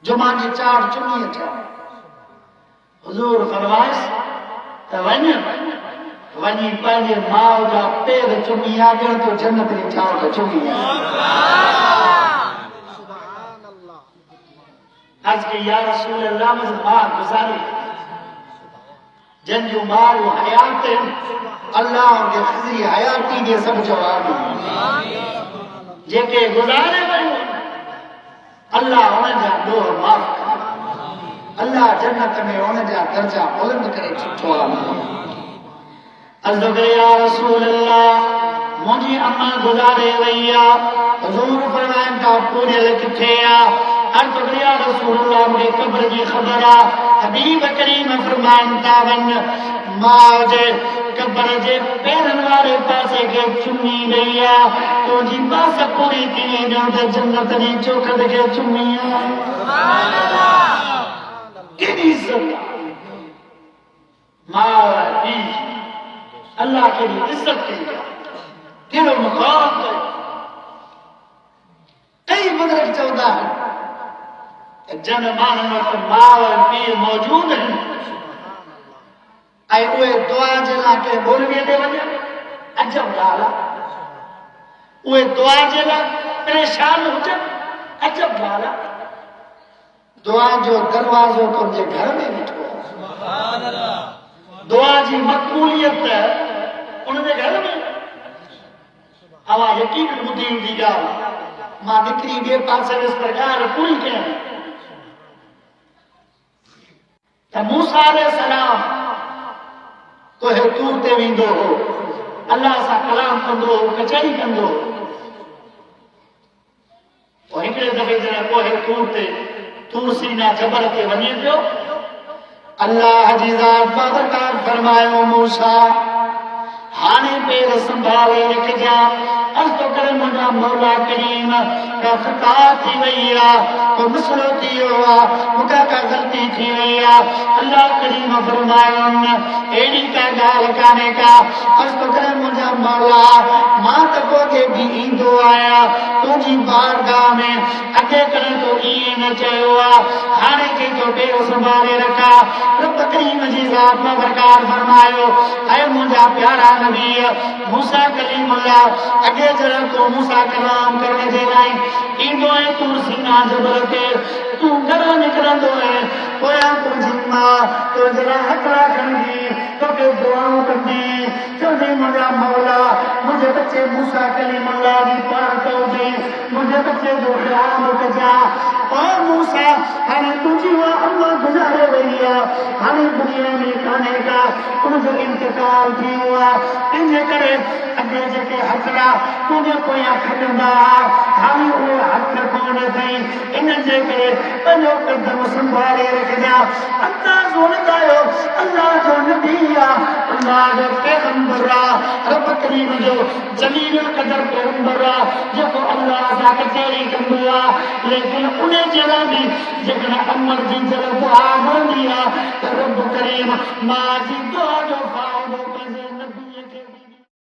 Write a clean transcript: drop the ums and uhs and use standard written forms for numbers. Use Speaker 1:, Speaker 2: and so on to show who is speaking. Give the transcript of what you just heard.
Speaker 1: جمعہ کی 4 چنی اچھا حضور فرمائش تو ونی پہلے ماؤ جا پیر چنی آگر تو جنت نے چاہو تو چنی آج کہ یا رسول اللہ مجھے ماں گزاری جن جو ماں و حیات اللہ اور کے خزی حیاتی کے سب جواب جے کے گزارے بھائی اللہ انہیں جا دوہ معاف کر اللہ جنت میں انہیں جا درجہ بلند کرے چھوٹو آمین عزد یا رسول اللہ مجھے اما گزارے ویا حضور فرمائن کا پورے لکھتے عرض یا رسول اللہ مجھے قبر کی خبرہ حبیب کریم فرمائن تاون ماجے قبر جے پیرن والے پاسے کے چنی گیا تو جی پاس پوری تھی جو جنت نے چوکھد کے چنی آئے سبحان اللہ کیلی عزت ماں اللہ کے لیے عزت کی دل و مقام ہے کئی مدرک چودہ ہے جن ماہن وقت ماں اور پیر موجود ہیں آئے اوے دعا جلا کے بولویے دے وجہ عجب ڈالا اوے دعا جلا پریشان ہو جا عجب ڈالا دعا جو دروازوں کو جے گھر میں بٹھو دعا جی مقبولیت انہوں نے گھر میں ہوا یقین مدین دی گا ماں نکری بے پاسے اس پرکار پوری کے ہیں تا موسیٰ علیہ السلام تو ہے تورتے ویندو ہو اللہ سا کلام کندو ہو کچھائی کندو ہو اور ہکڑے دفعے جنہ کو ہے تورتے تور سینہ جبر کے ونی پیو اللہ جیزات بابرکار فرمائے موسیٰ ہانے پیر سنبھالے رکھ جا از تو کرم مجھا مولا کریم کا خطا تھی ویا کو مسلو تھی ہوا مکہ کا غلطی تھی ویا اللہ کریم فرمائے ایڈی کا گال کانے کا از تو کرم مجھا مولا ماں تکو کے بھی ایندو آیا تو جی بارگاہ میں اکے کریں تو یہ نہ چاہے ہوا ہانے کے تو پیر سنبھالے رکھا رب کریم جی ذات میں برکار فرمائے اے مجھا پیارا نبی موسیٰ کلیم اللہ اگے جرہ تو موسیٰ کلام کرنے دے رائیں ان دوئے تور سینہ جبر کے تو گرہ نکرہ دوئے کویا کو جنہ تو جرہ حقرہ کردی تو کہ دعاوں کردی تو دے مجھا مولا مجھے بچے موسیٰ کلیم اللہ دی پار تو دے مجھے بچے جو خیام کجا اور موسیٰ ہمیں تجھے وہ اللہ گزارے بھئیا ہمیں دنیا میں کھانے کا ان جو انتقال کی ہوا انجھے کرے اگے جکے حسرہ تجھے کوئی اکھڑنا ہمیں ہوئے حسر کونے تھیں انجھے کرے پہلو قدم سنبھالے رکھ جا اللہ زولتا ہو اللہ جو نبیہ اللہ جو پیغمبر رب کریم جو جلیل القدر پیغمبر جو کو اللہ ذاکر تیری کندوا لیکن انہیں جلا بھی جکنا امر جن جلد دعا مندیا رب کریم ماں جی دعا جو فائدہ پزے